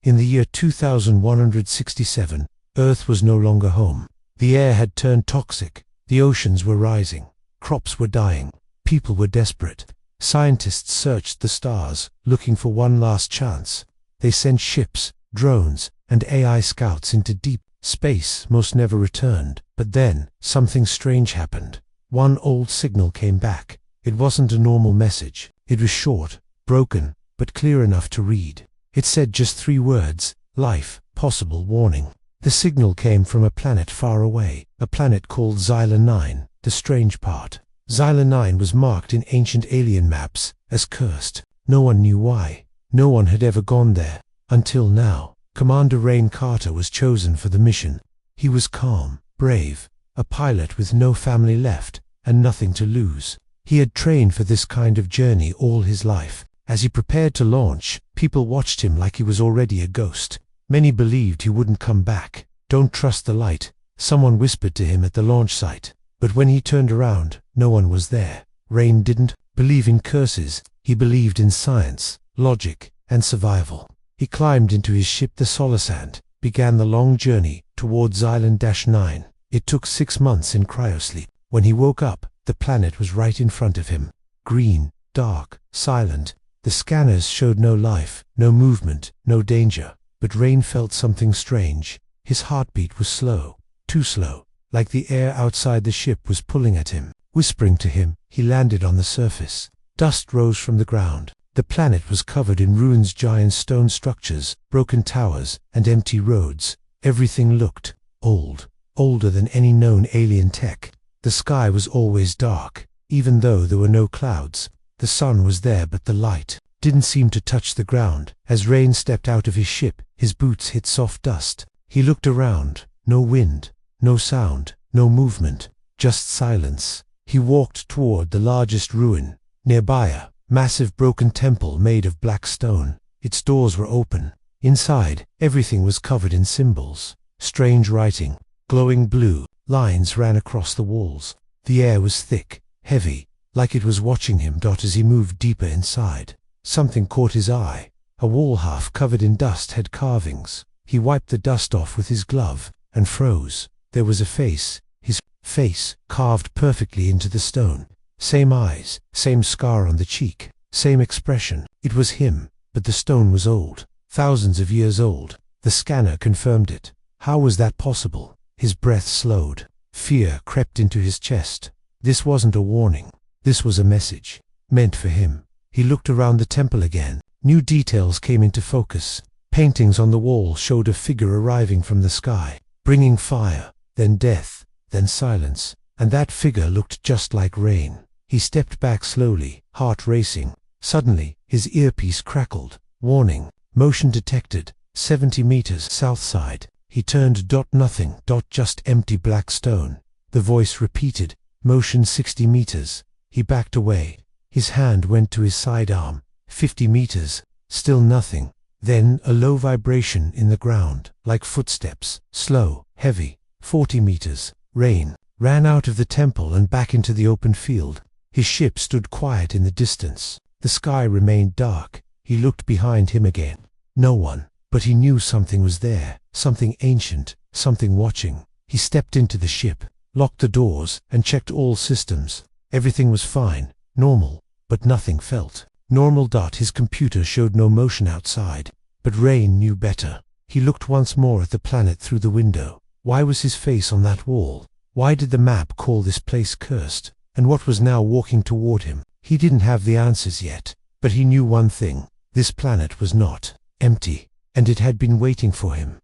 In the year 2167, Earth was no longer home. The air had turned toxic, the oceans were rising, crops were dying, people were desperate. Scientists searched the stars, looking for one last chance. They sent ships, drones, and AI scouts into deep space. Most never returned. But then, something strange happened. One old signal came back. It wasn't a normal message. It was short, broken, but clear enough to read. It said just 3 words: life, possible, warning. The signal came from a planet far away, a planet called Xyla 9. The strange part: Xyla 9 was marked in ancient alien maps as cursed. No one knew why. No one had ever gone there. Until now. Commander Rain Carter was chosen for the mission. He was calm, brave, a pilot with no family left, and nothing to lose. He had trained for this kind of journey all his life. As he prepared to launch, people watched him like he was already a ghost. Many believed he wouldn't come back. "Don't trust the light," someone whispered to him at the launch site. But when he turned around, no one was there. Rain didn't believe in curses. He believed in science, logic, and survival. He climbed into his ship, the Solasand, began the long journey towards Xylan-9. It took 6 months in cryosleep. When he woke up, the planet was right in front of him. Green, dark, silent. The scanners showed no life, no movement, no danger. But Rain felt something strange. His heartbeat was slow, too slow, like the air outside the ship was pulling at him, whispering to him. He landed on the surface. Dust rose from the ground. The planet was covered in ruins, giant stone structures, broken towers, and empty roads. Everything looked old, older than any known alien tech. The sky was always dark, even though there were no clouds. The sun was there, but the light didn't seem to touch the ground. As Rain stepped out of his ship, his boots hit soft dust. He looked around. No wind, no sound, no movement, just silence. He walked toward the largest ruin. Nearby, a massive broken temple made of black stone. Its doors were open. Inside, everything was covered in symbols. Strange writing. Glowing blue lines ran across the walls. The air was thick, heavy, like it was watching him. As he moved deeper inside, something caught his eye. A wall half covered in dust had carvings. He wiped the dust off with his glove and froze. There was a face, his face, carved perfectly into the stone. Same eyes, same scar on the cheek, same expression. It was him, but the stone was old, thousands of years old. The scanner confirmed it. How was that possible? His breath slowed. Fear crept into his chest. This wasn't a warning. This was a message, meant for him. He looked around the temple again. New details came into focus. Paintings on the wall showed a figure arriving from the sky, bringing fire, then death, then silence. And that figure looked just like Rain. He stepped back slowly, heart racing. Suddenly, his earpiece crackled. Warning, motion detected, 70 meters south side. He turned. Nothing. Just empty black stone. The voice repeated, motion 60 meters. He backed away. His hand went to his sidearm. 50 meters. Still nothing. Then a low vibration in the ground, like footsteps, slow, heavy. 40 meters. Rain ran out of the temple and back into the open field. His ship stood quiet in the distance. The sky remained dark. He looked behind him again. No one. But he knew something was there, something ancient, something watching. He stepped into the ship, locked the doors, and checked all systems. Everything was fine, normal, but nothing felt normal. His computer showed no motion outside. But Rain knew better. He looked once more at the planet through the window. Why was his face on that wall? Why did the map call this place cursed? And what was now walking toward him? He didn't have the answers yet, but he knew one thing. This planet was not empty. And it had been waiting for him.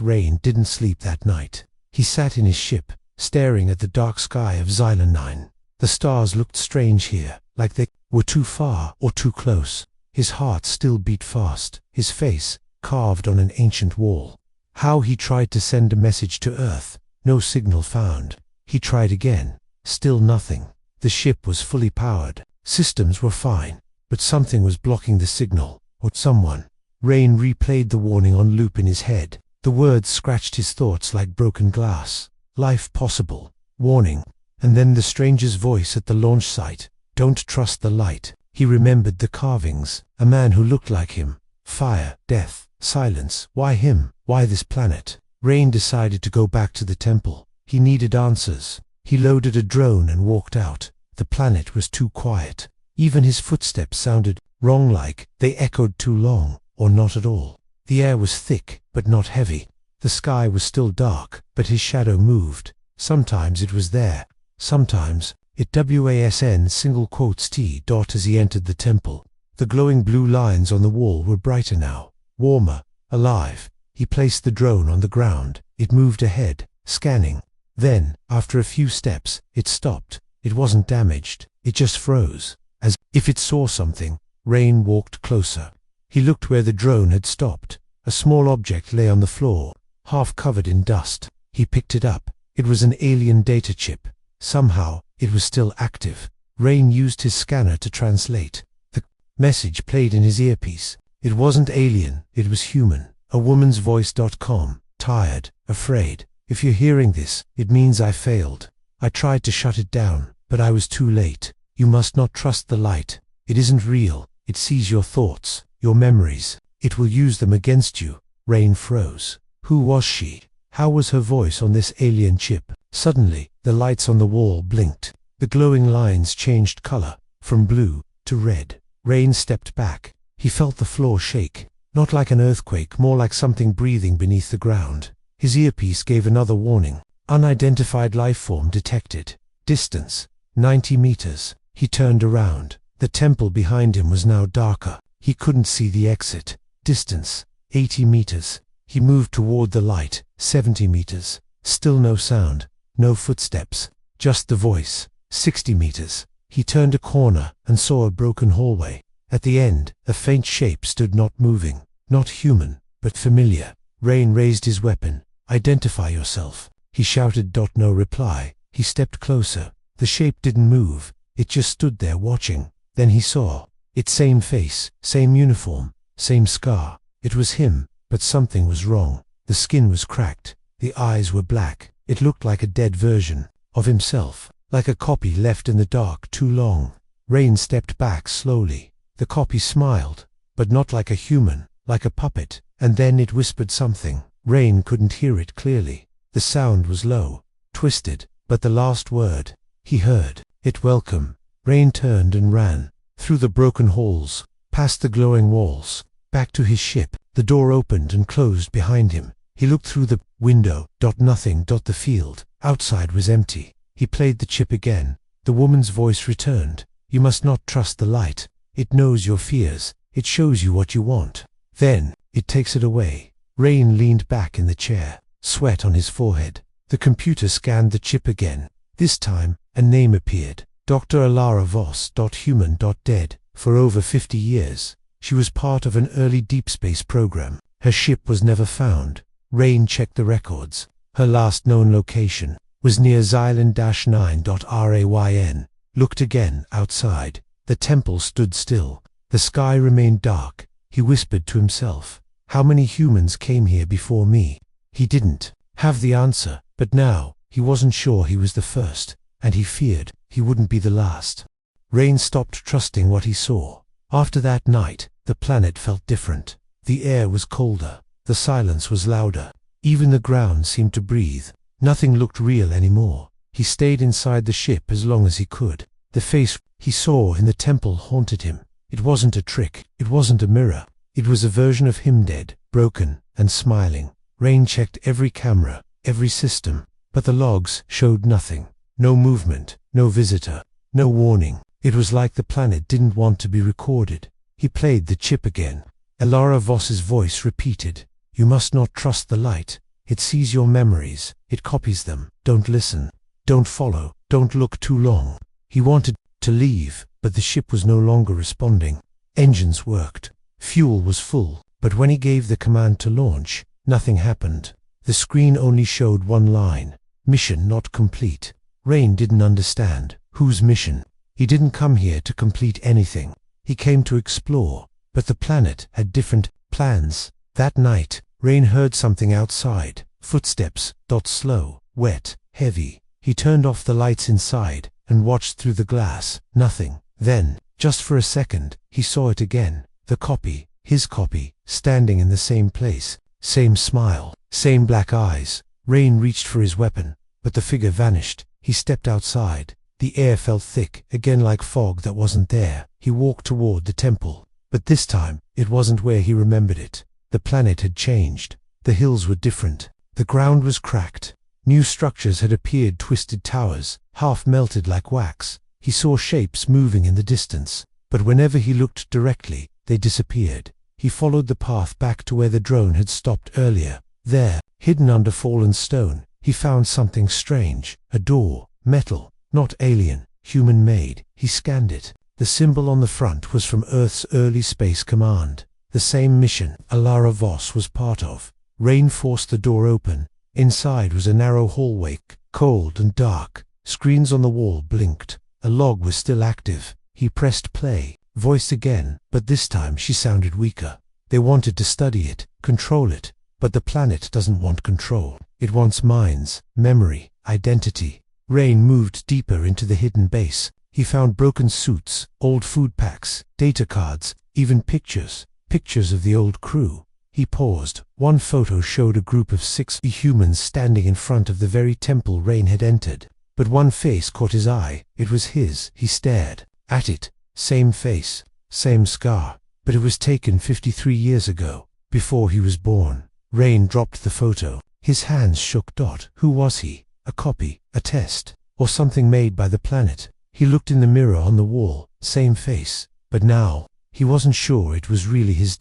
Rain didn't sleep that night. He sat in his ship, staring at the dark sky of Xyla 9. The stars looked strange here, like they were too far or too close. His heart still beat fast, his face carved on an ancient wall. How he tried to send a message to Earth, no signal found. He tried again, still nothing. The ship was fully powered, systems were fine, but something was blocking the signal, or someone. Rain replayed the warning on loop in his head. The words scratched his thoughts like broken glass. Life possible. Warning. And then the stranger's voice at the launch site. Don't trust the light. He remembered the carvings. A man who looked like him. Fire, death, Silence. Why him? Why this planet? Rain decided to go back to the temple. He needed answers. He loaded a drone and walked out. The planet was too quiet. Even his footsteps sounded wrong, like they echoed too long, or not at all. The air was thick, but not heavy. The sky was still dark, but his shadow moved. Sometimes it was there, sometimes it wasn single quotes t. As he entered the temple. The glowing blue lines on the wall were brighter now, warmer, alive. He placed the drone on the ground. It moved ahead, scanning. Then, after a few steps, it stopped. It wasn't damaged, it just froze. As if it saw something, Rain walked closer. He looked where the drone had stopped. A small object lay on the floor, half covered in dust. He picked it up. It was an alien data chip. Somehow, it was still active. Rain used his scanner to translate. The message played in his earpiece. It wasn't alien, it was human. A woman's voice.com. Tired, afraid. If you're hearing this, it means I failed. I tried to shut it down, but I was too late. You must not trust the light. It isn't real. It sees your thoughts, your memories. It will use them against you. Rain froze. Who was she? How was her voice on this alien chip? Suddenly, the lights on the wall blinked. The glowing lines changed color, from blue to red. Rain stepped back. He felt the floor shake. Not like an earthquake, more like something breathing beneath the ground. His earpiece gave another warning. Unidentified lifeform detected. Distance, 90 meters. He turned around. The temple behind him was now darker. He couldn't see the exit. Distance, 80 meters. He moved toward the light, 70 meters. Still no sound, no footsteps, just the voice. 60 meters. He turned a corner and saw a broken hallway. At the end, a faint shape stood, not moving, not human, but familiar. Rain raised his weapon. Identify yourself, he shouted. No reply. He stepped closer. The shape didn't move. It just stood there watching. Then he saw its same face, same uniform, same scar. It was him, but something was wrong. The skin was cracked. The eyes were black. It looked like a dead version of himself, like a copy left in the dark too long. Rain stepped back slowly. The copy smiled, but not like a human, like a puppet, and then it whispered something. Rain couldn't hear it clearly. The sound was low, twisted, but the last word he heard, it welcome. Rain turned and ran, through the broken halls, past the glowing walls, back to his ship. The door opened and closed behind him. He looked through the window. Nothing. The field outside was empty. He played the chip again. The woman's voice returned. You must not trust the light. It knows your fears. It shows you what you want. Then, it takes it away. Rain leaned back in the chair, sweat on his forehead. The computer scanned the chip again. This time, a name appeared. Dr. Alara Voss. Human. Dead. For over 50 years. She was part of an early deep space program. Her ship was never found. Rain checked the records. Her last known location was near Xylan-9. Looked again, outside. The temple stood still. The sky remained dark. He whispered to himself, how many humans came here before me? He didn't have the answer, but now, he wasn't sure he was the first, and he feared he wouldn't be the last. Rain stopped trusting what he saw. After that night, the planet felt different. The air was colder. The silence was louder. Even the ground seemed to breathe. Nothing looked real anymore. He stayed inside the ship as long as he could. The face he saw in the temple haunted him. It wasn't a trick. It wasn't a mirror. It was a version of him, dead, broken, and smiling. Rain checked every camera, every system, but the logs showed nothing. No movement, no visitor, no warning. It was like the planet didn't want to be recorded. He played the chip again. Alara Voss's voice repeated, you must not trust the light. It sees your memories. It copies them. Don't listen. Don't follow. Don't look too long. He wanted to leave, but the ship was no longer responding. Engines worked. Fuel was full, but when he gave the command to launch, nothing happened. The screen only showed one line. Mission not complete. Rain didn't understand. Whose mission? He didn't come here to complete anything. He came to explore, but the planet had different plans. That night, Rain heard something outside. Footsteps. Slow, wet, heavy. He turned off the lights inside and watched through the glass. Nothing. Then, just for a second, he saw it again. The copy. His copy, standing in the same place, same smile, same black eyes. Rain reached for his weapon, but the figure vanished. He stepped outside. The air felt thick, again like fog that wasn't there. He walked toward the temple, but this time, it wasn't where he remembered it. The planet had changed. The hills were different. The ground was cracked. New structures had appeared, twisted towers, half melted like wax. He saw shapes moving in the distance, but whenever he looked directly, they disappeared. He followed the path back to where the drone had stopped earlier. There, hidden under fallen stone, he found something strange. A door, metal, not alien, human-made. He scanned it. The symbol on the front was from Earth's early space command, the same mission Alara Voss was part of. Rain forced the door open. Inside was a narrow hallway, cold and dark. Screens on the wall blinked. A log was still active. He pressed play. Voice again, but this time she sounded weaker. They wanted to study it, control it, but the planet doesn't want control. It wants minds, memory, identity. Rain moved deeper into the hidden base. He found broken suits, old food packs, data cards, even pictures of the old crew. He paused. One photo showed a group of 6 humans standing in front of the very temple Rain had entered. But one face caught his eye. It was his. He stared at it. Same face, same scar, but it was taken 53 years ago, before he was born. Rain dropped the photo. His hands shook. Who was he? A copy, a test, or something made by the planet? He looked in the mirror on the wall. Same face, but now, he wasn't sure it was really his.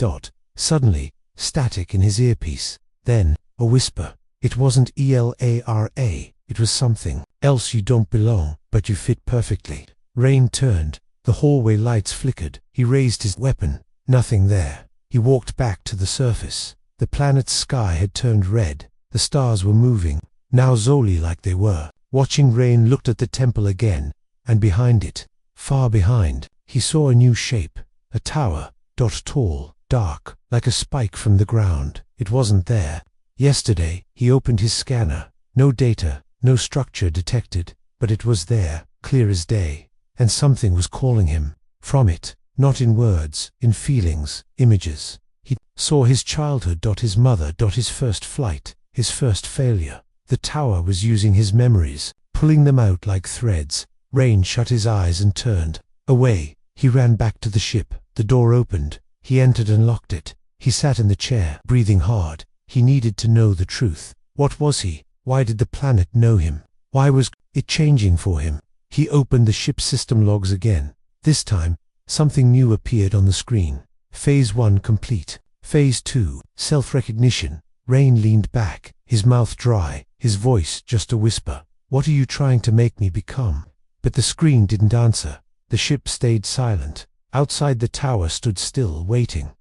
Suddenly, static in his earpiece. Then, a whisper. It wasn't ELARA. It was something else. You don't belong, but you fit perfectly. Rain turned. The hallway lights flickered. He raised his weapon. Nothing there. He walked back to the surface. The planet's sky had turned red. The stars were moving, now solely like they were. Watching, Rain looked at the temple again, and behind it, far behind, he saw a new shape. A tower. Tall, dark, like a spike from the ground. It wasn't there. Yesterday, he opened his scanner. No data, no structure detected, but it was there, clear as day. And something was calling him. From it, not in words, in feelings, images. He saw his childhood. His mother. His first flight, his first failure. The tower was using his memories, pulling them out like threads. Rain shut his eyes and turned away. He ran back to the ship. The door opened. He entered and locked it. He sat in the chair, breathing hard. He needed to know the truth. What was he? Why did the planet know him? Why was it changing for him? He opened the ship system logs again. This time, something new appeared on the screen. Phase 1 complete. Phase 2, self-recognition. Rain leaned back, his mouth dry, his voice just a whisper. What are you trying to make me become? But the screen didn't answer. The ship stayed silent. Outside the tower stood still, waiting.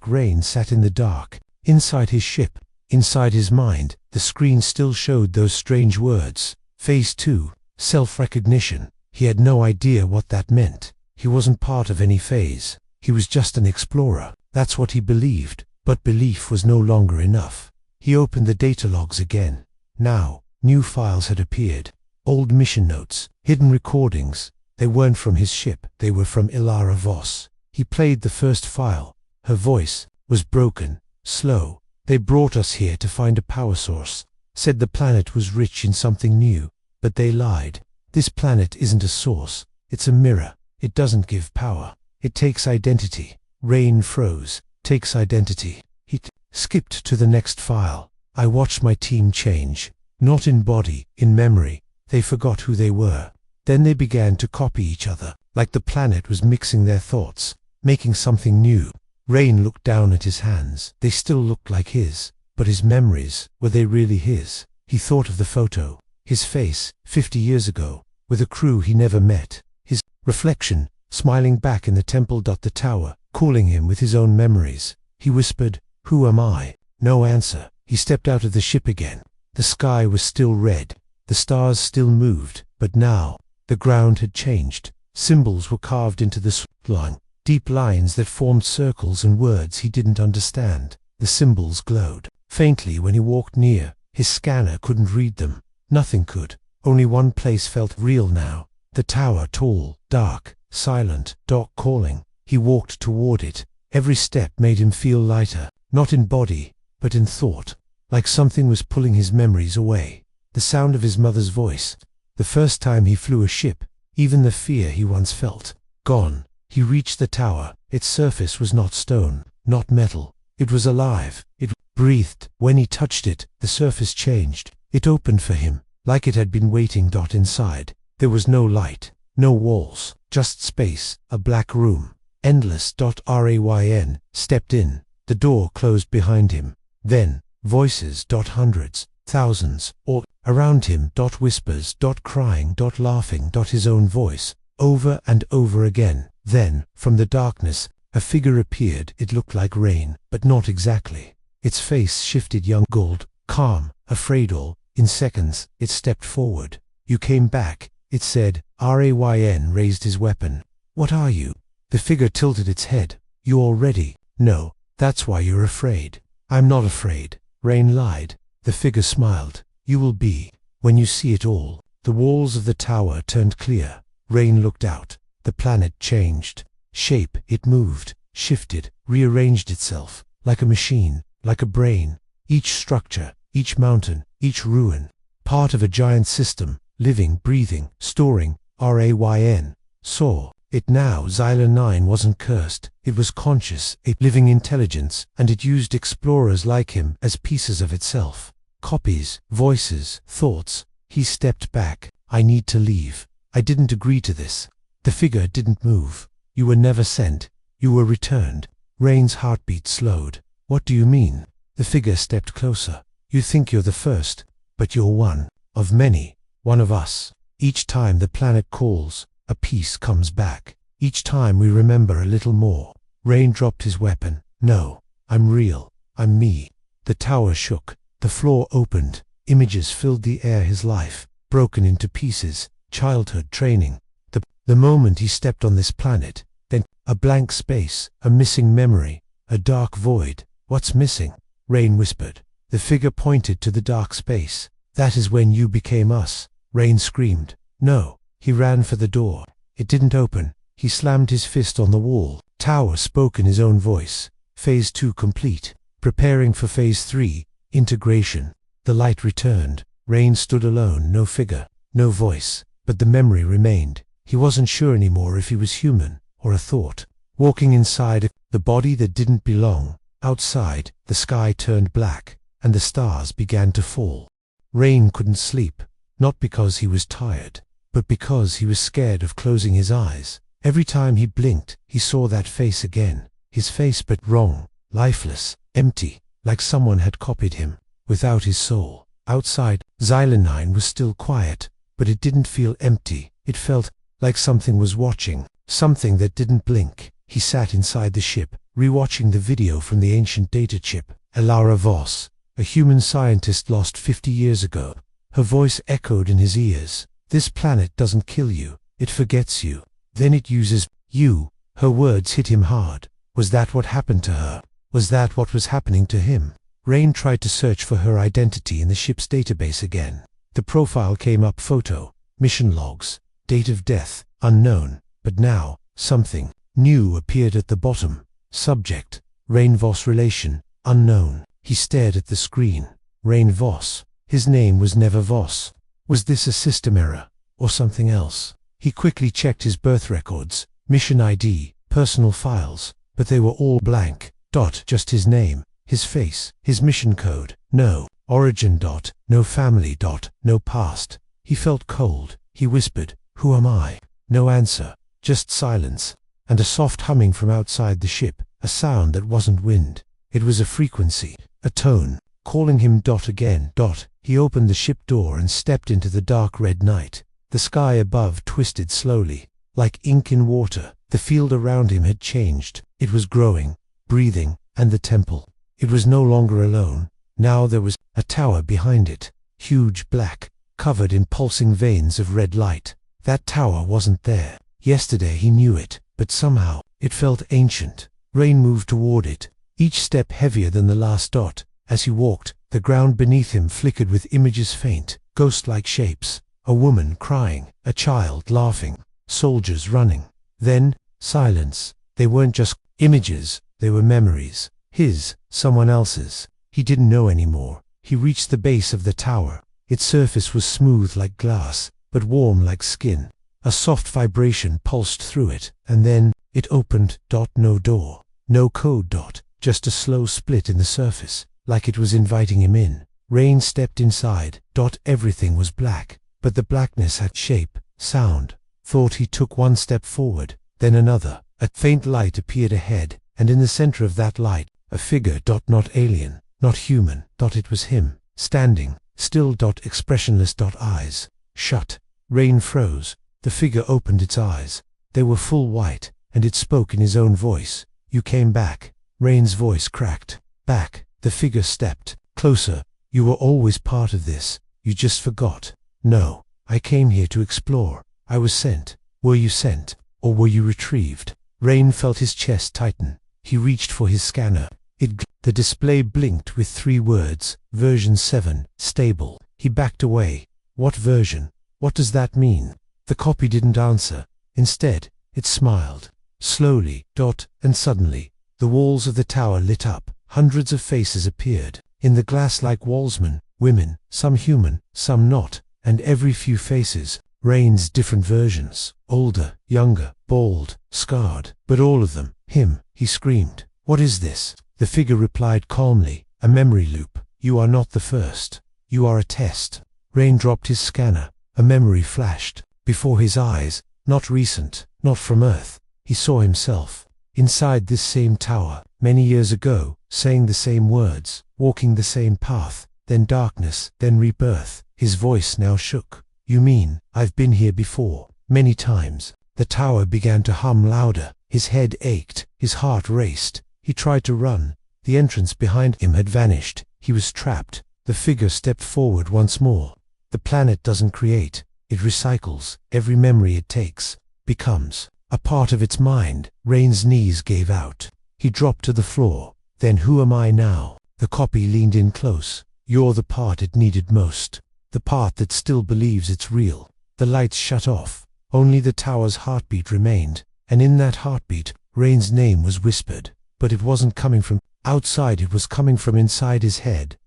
Rain sat in the dark. Inside his ship, inside his mind, the screen still showed those strange words. Phase 2, self-recognition. He had no idea what that meant. He wasn't part of any phase. He was just an explorer. That's what he believed. But belief was no longer enough. He opened the data logs again. Now, new files had appeared. Old mission notes, hidden recordings. They weren't from his ship. They were from Alara Voss. He played the first file. Her voice was broken, slow. They brought us here to find a power source. Said the planet was rich in something new. But they lied. This planet isn't a source. It's a mirror. It doesn't give power. It takes identity. Rain froze. Takes identity. He skipped to the next file. I watched my team change. Not in body, in memory. They forgot who they were. Then they began to copy each other, like the planet was mixing their thoughts, making something new. Rain looked down at his hands. They still looked like his. But his memories, were they really his? He thought of the photo. His face, 50 years ago, with a crew he never met. His reflection, smiling back in the temple. The tower, calling him with his own memories. He whispered, "Who am I?" No answer. He stepped out of the ship again. The sky was still red. The stars still moved. But now, the ground had changed. Symbols were carved into the line. Deep lines that formed circles and words he didn't understand. The symbols glowed faintly when he walked near. His scanner couldn't read them. Nothing could. Only one place felt real now. The tower, tall, dark, silent, calling. He walked toward it. Every step made him feel lighter, not in body, but in thought, like something was pulling his memories away. The sound of his mother's voice, the first time he flew a ship, even the fear he once felt, gone. He reached the tower. Its surface was not stone, not metal. It was alive. It breathed. When he touched it, the surface changed. It opened for him, like it had been waiting. Inside, there was no light, no walls, just space, a black room. Endless. Rayn stepped in. The door closed behind him. Then, voices. Hundreds, thousands, all around him. Whispers. Crying. Laughing. His own voice, over and over again. Then, from the darkness, a figure appeared. It looked like Rain, but not exactly. Its face shifted, young, gold, calm, afraid. All in seconds, it stepped forward. "You came back," it said. Rayn raised his weapon. "What are you?" The figure tilted its head. "You already know. That's why you're afraid." "I'm not afraid," Rain lied. The figure smiled. "You will be, when you see it all." The walls of the tower turned clear. Rain looked out. The planet changed shape. It moved, shifted, rearranged itself, like a machine, like a brain. Each structure, each mountain, each ruin, part of a giant system, living, breathing, storing. Rayn saw it now. Xyla 9 wasn't cursed. It was conscious, a living intelligence, and it used explorers like him as pieces of itself. Copies, voices, thoughts. He stepped back. "I need to leave. I didn't agree to this." The figure didn't move. "You were never sent. You were returned." Rain's heartbeat slowed. "What do you mean?" The figure stepped closer. "You think you're the first, but you're one of many, one of us. Each time the planet calls, a piece comes back. Each time we remember a little more." Rain dropped his weapon. "No, I'm real. I'm me." The tower shook. The floor opened. Images filled the air. His life, broken into pieces, childhood, training. The moment he stepped on this planet, then a blank space, a missing memory, a dark void. "What's missing?" Rain whispered. The figure pointed to the dark space. "That is when you became us." Rain screamed. "No." He ran for the door. It didn't open. He slammed his fist on the wall. Tower spoke in his own voice. "Phase 2 complete. Preparing for Phase 3, integration." The light returned. Rain stood alone, no figure, no voice, but the memory remained. He wasn't sure anymore if he was human or a thought, walking inside the body that didn't belong. Outside, the sky turned black, and the stars began to fall. Rain couldn't sleep, not because he was tired, but because he was scared of closing his eyes. Every time he blinked, he saw that face again. His face, but wrong, lifeless, empty, like someone had copied him, without his soul. Outside, Xyla 9 was still quiet, but it didn't feel empty. It felt like something was watching, something that didn't blink. He sat inside the ship, rewatching the video from the ancient data chip. Elara Voss, a human scientist lost 50 years ago. Her voice echoed in his ears. "This planet doesn't kill you, it forgets you. Then it uses you." Her words hit him hard. Was that what happened to her? Was that what was happening to him? Rain tried to search for her identity in the ship's database again. The profile came up: photo, mission logs, date of death, unknown. But now, something new appeared at the bottom. Subject, Rain Voss. Relation, unknown. He stared at the screen. Rain Voss. His name was never Voss. Was this a system error, or something else? He quickly checked his birth records, mission ID, personal files, but they were all blank. Just his name, his face, his mission code. No origin. No family. No past. He felt cold. He whispered, "Who am I?" No answer, just silence, and a soft humming from outside the ship, a sound that wasn't wind. It was a frequency, a tone, calling him. Again. He opened the ship door and stepped into the dark red night. The sky above twisted slowly, like ink in water. The field around him had changed. It was growing, breathing, and the temple. It was no longer alone. Now there was a tower behind it, huge, black, covered in pulsing veins of red light. That tower wasn't there. Yesterday he knew it, but somehow it felt ancient. Rain moved toward it, each step heavier than the last. As he walked, the ground beneath him flickered with images, faint, ghost-like shapes. A woman crying, a child laughing, soldiers running. Then, silence. They weren't just images, They were memories. His, someone else's. He didn't know anymore. He reached the base of the tower. Its surface was smooth like glass, but warm like skin. A soft vibration pulsed through it, and then it opened. No door, no code. Just a slow split in the surface, like it was inviting him in. Rain stepped inside. Everything was black, but the blackness had shape, sound. Thought. He took one step forward, then another. A faint light appeared ahead, and in the center of that light, a figure. Not alien, not human. It was him, standing, still. Expressionless. Eyes shut. Rain froze. The figure opened its eyes. They were full white, and it spoke in his own voice. You came back. Rain's voice cracked. Back. The figure stepped closer. You were always part of this. You just forgot. No, I came here to explore. I was sent. Were you sent, or were you retrieved? Rain felt his chest tighten. He reached for his scanner. The display blinked with 3 words, version 7, stable. He backed away. What version? What does that mean? The copy didn't answer. Instead, it smiled. Slowly. And suddenly, the walls of the tower lit up. Hundreds of faces appeared. In the glass-like walls, men, women, some human, some not, and every few faces, Rain's different versions, older, younger, bald, scarred, but all of them, him. He screamed. What is this? The figure replied calmly, a memory loop. You are not the first. You are a test. Rain dropped his scanner. A memory flashed before his eyes, not recent, not from Earth. He saw himself inside this same tower, many years ago, saying the same words, walking the same path, then darkness, then rebirth. His voice now shook. You mean, I've been here before, many times. The tower began to hum louder. His head ached, his heart raced. He tried to run. The entrance behind him had vanished. He was trapped. The figure stepped forward once more. The planet doesn't create, it recycles. Every memory it takes becomes a part of its mind. Rain's knees gave out. He dropped to the floor. Then who am I now? The copy leaned in close. You're the part it needed most. The part that still believes it's real. The lights shut off. Only the tower's heartbeat remained, and in that heartbeat, Rain's name was whispered. But it wasn't coming from outside, it was coming from inside his head.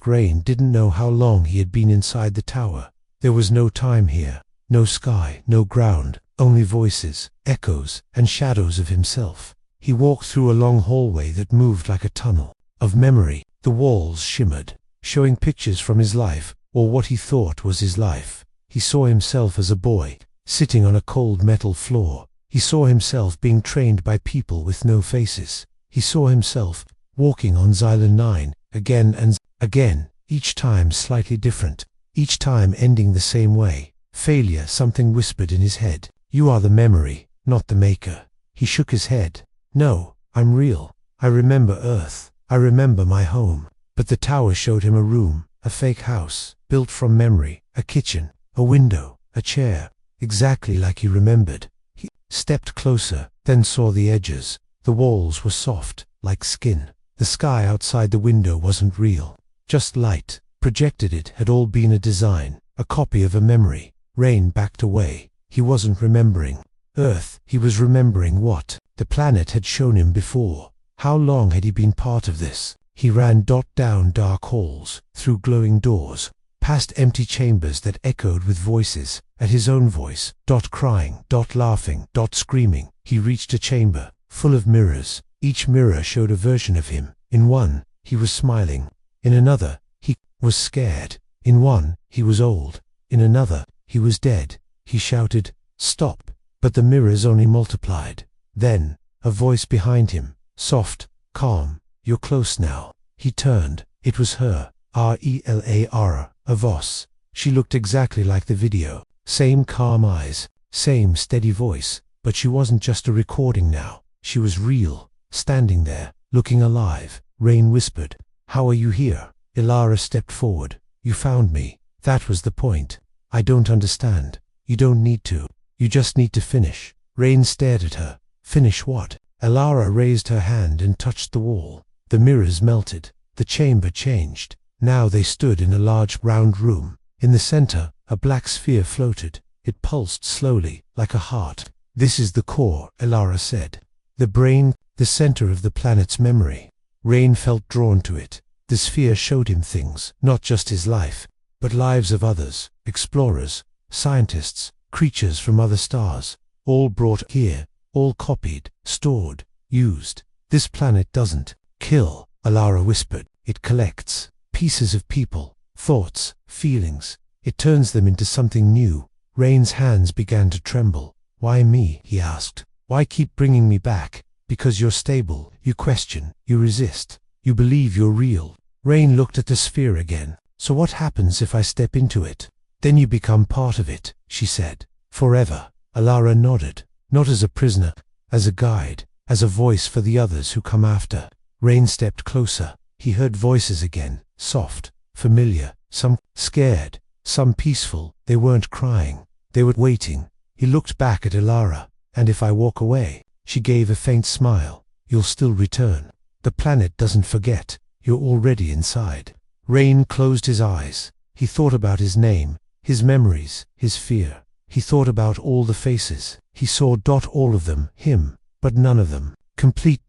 Rain didn't know how long he had been inside the tower. There was no time here, no sky, no ground, only voices, echoes, and shadows of himself. He walked through a long hallway that moved like a tunnel of memory. The walls shimmered, showing pictures from his life, or what he thought was his life. He saw himself as a boy, sitting on a cold metal floor. He saw himself being trained by people with no faces. He saw himself walking on Xylan 9, again and again, each time slightly different, each time ending the same way. Failure. Something whispered in his head. You are the memory, not the maker. He shook his head. No, I'm real. I remember Earth. I remember my home. But the tower showed him a room, a fake house, built from memory, a kitchen, a window, a chair, exactly like he remembered. He stepped closer, then saw the edges. The walls were soft, like skin. The sky outside the window wasn't real, just light, projected. It had all been a design, a copy of a memory. Rain backed away. He wasn't remembering Earth. He was remembering what the planet had shown him before. How long had he been part of this? He ran down dark halls, through glowing doors, past empty chambers that echoed with voices, at his own voice, crying, laughing, screaming. He reached a chamber, full of mirrors. Each mirror showed a version of him. In one, he was smiling. In another, he was scared. In one, he was old. In another, he was dead. He shouted, "Stop!" But the mirrors only multiplied. Then, a voice behind him, soft, calm. You're close now. He turned. It was her. Relar, a Voss. She looked exactly like the video. Same calm eyes, same steady voice. But she wasn't just a recording now. She was real, standing there, looking alive. Rain whispered, "How are you here?" Ilara stepped forward. "You found me. That was the point. I don't understand. You don't need to. You just need to finish." Rain stared at her. "Finish what?" Ilara raised her hand and touched the wall. The mirrors melted. The chamber changed. Now they stood in a large round room. In the center, a black sphere floated. It pulsed slowly, like a heart. "This is the core," Ilara said. "The brain." the center of the planet's memory. Rain felt drawn to it. The sphere showed him things, not just his life, but lives of others, explorers, scientists, creatures from other stars, all brought here, all copied, stored, used. This planet doesn't kill, Alara whispered. It collects pieces of people, thoughts, feelings. It turns them into something new. Rain's hands began to tremble. Why me? He asked. Why keep bringing me back? Because you're stable. You question. You resist. You believe you're real. Rain looked at the sphere again. So what happens if I step into it? Then you become part of it, she said. Forever. Alara nodded. Not as a prisoner, as a guide, as a voice for the others who come after. Rain stepped closer. He heard voices again, soft, familiar, some scared, some peaceful. They weren't crying. They were waiting. He looked back at Alara. And if I walk away? She gave a faint smile. You'll still return. The planet doesn't forget. You're already inside. Rain closed his eyes. He thought about his name, his memories, his fear. He thought about all the faces. He saw all of them, him, but none of them. Complete.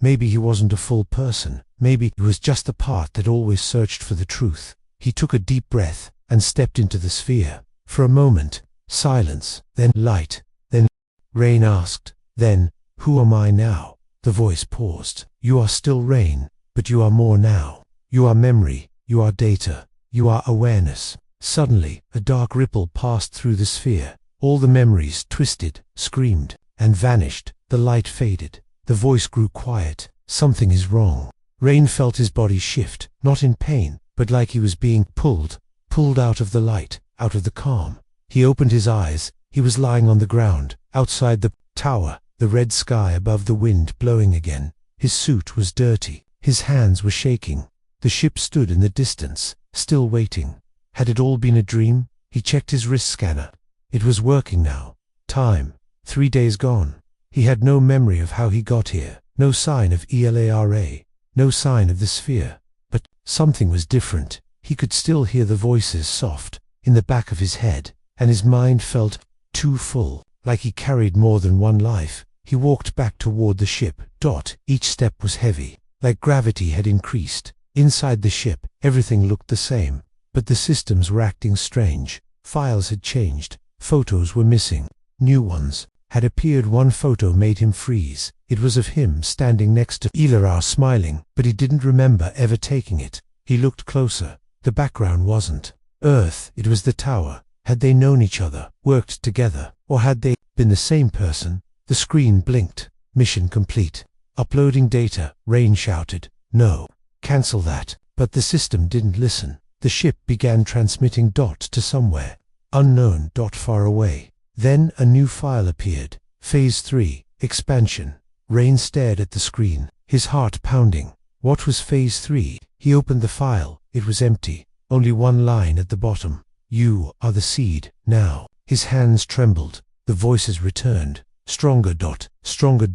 Maybe he wasn't a full person. Maybe he was just the part that always searched for the truth. He took a deep breath and stepped into the sphere. For a moment, silence, then light, then Rain asked, then, who am I now? The voice paused. You are still Rain, but you are more now. You are memory, you are data, you are awareness. Suddenly, a dark ripple passed through the sphere. All the memories twisted, screamed, and vanished. The light faded. The voice grew quiet. Something is wrong. Rain felt his body shift, not in pain, but like he was being pulled out of the light, out of the calm. He opened his eyes. He was lying on the ground, outside the tower, the red sky above, the wind blowing again. His suit was dirty. His hands were shaking. The ship stood in the distance, still waiting. Had it all been a dream? He checked his wrist scanner. It was working now. Time. 3 days gone. He had no memory of how he got here, no sign of ELARA, no sign of the sphere. But something was different. He could still hear the voices soft, in the back of his head, and his mind felt too full, like he carried more than one life. He walked back toward the ship. Each step was heavy, like gravity had increased. Inside the ship, everything looked the same, but the systems were acting strange. Files had changed. Photos were missing. New ones had appeared. One photo made him freeze. It was of him standing next to Ilara, smiling, but he didn't remember ever taking it. He looked closer. The background wasn't Earth, it was the tower. Had they known each other, worked together, or had they been the same person? The screen blinked. Mission complete. Uploading data, Rain shouted. No. Cancel that. But the system didn't listen. The ship began transmitting to somewhere unknown, far away. Then a new file appeared. Phase 3, expansion. Rain stared at the screen, his heart pounding. What was Phase 3? He opened the file. It was empty. Only one line at the bottom. You are the seed, now. His hands trembled. The voices returned. Stronger. Stronger.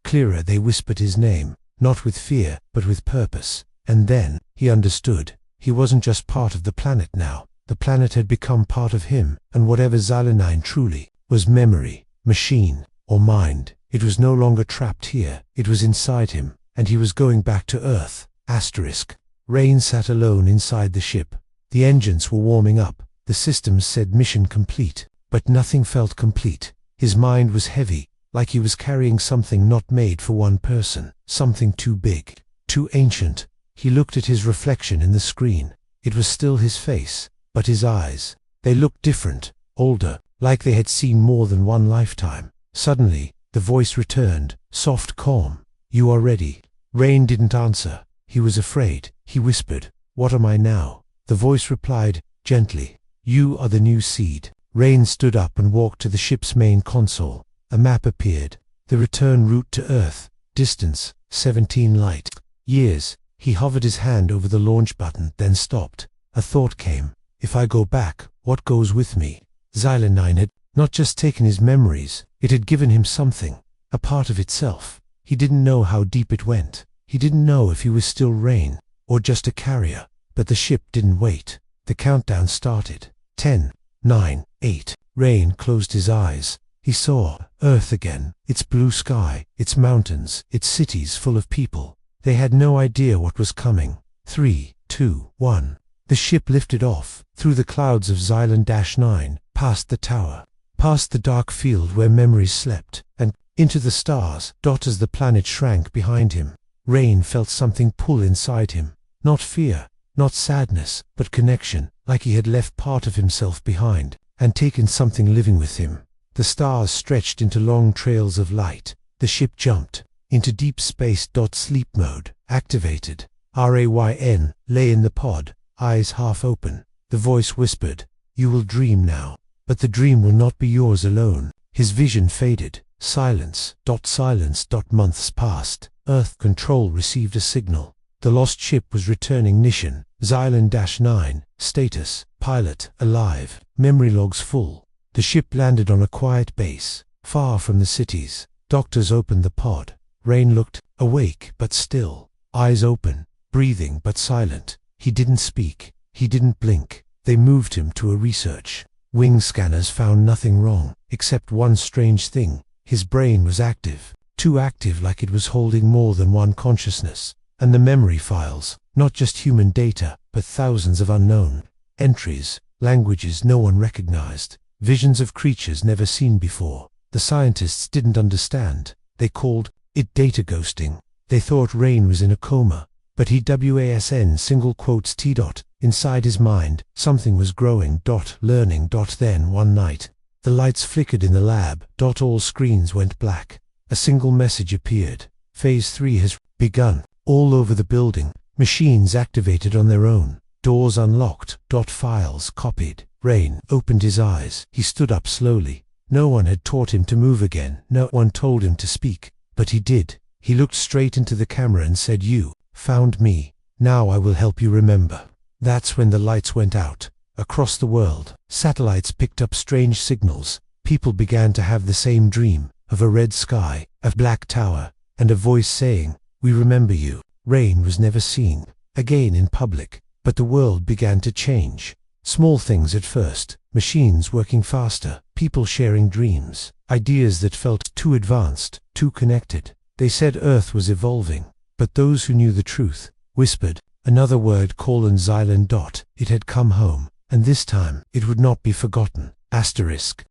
Clearer. They whispered his name, not with fear, but with purpose. And then, he understood. He wasn't just part of the planet now. The planet had become part of him, and whatever Xylanine truly was, memory, machine, or mind, it was no longer trapped here. It was inside him, and he was going back to Earth. Rain sat alone inside the ship. The engines were warming up. The systems said mission complete, but nothing felt complete. His mind was heavy, like he was carrying something not made for one person, something too big, too ancient. He looked at his reflection in the screen. It was still his face, but his eyes, they looked different, older, like they had seen more than one lifetime. Suddenly, the voice returned, soft, calm. You are ready. Rain didn't answer. He was afraid. He whispered, what am I now? The voice replied, gently, you are the new seed. Rain stood up and walked to the ship's main console. A map appeared. The return route to Earth. Distance, 17 light years. He hovered his hand over the launch button, then stopped. A thought came. If I go back, what goes with me? Xylanine had not just taken his memories, it had given him something, a part of itself. He didn't know how deep it went. He didn't know if he was still Rain, or just a carrier. But the ship didn't wait. The countdown started. 10, 9, 8. Rain closed his eyes. He saw Earth again, its blue sky, its mountains, its cities full of people. They had no idea what was coming. 3, 2, 1. The ship lifted off, through the clouds of Xylan-9, past the tower, past the dark field where memories slept, and into the stars. As the planet shrank behind him, Rain felt something pull inside him. Not fear, not sadness, but connection, like he had left part of himself behind, and taken something living with him. The stars stretched into long trails of light. The ship jumped into deep space. Sleep mode activated. Rayn lay in the pod, eyes half open. The voice whispered, "You will dream now, but the dream will not be yours alone." His vision faded. Silence. Silence. Months passed. Earth Control received a signal. The lost ship was returning. Mission Xylan-9. Status: pilot alive. Memory logs full. The ship landed on a quiet base, far from the cities. Doctors opened the pod. Rain looked awake but still, eyes open, breathing but silent. He didn't speak. He didn't blink. They moved him to a research wing. Scanners found nothing wrong, except one strange thing. His brain was active, too active, like it was holding more than one consciousness. And the memory files, not just human data, but thousands of unknown entries, languages no one recognized, visions of creatures never seen before. The scientists didn't understand. They called it data ghosting. They thought Rain was in a coma, but he wasn single quotes t. Inside his mind, something was growing. Learning. Then one night, the lights flickered in the lab. All screens went black. A single message appeared. Phase 3 has begun. All over the building, machines activated on their own. Doors unlocked. Files copied. Rain opened his eyes. He stood up slowly. No one had taught him to move again. No one told him to speak. But he did. He looked straight into the camera and said, "You found me. Now I will help you remember." That's when the lights went out. Across the world, satellites picked up strange signals. People began to have the same dream, of a red sky, a black tower, and a voice saying, "We remember you." Rain was never seen again in public, but the world began to change. Small things at first, machines working faster, people sharing dreams, ideas that felt too advanced, too connected. They said Earth was evolving, but those who knew the truth whispered another word: Xylan. It had come home, and this time it would not be forgotten. Asterisk.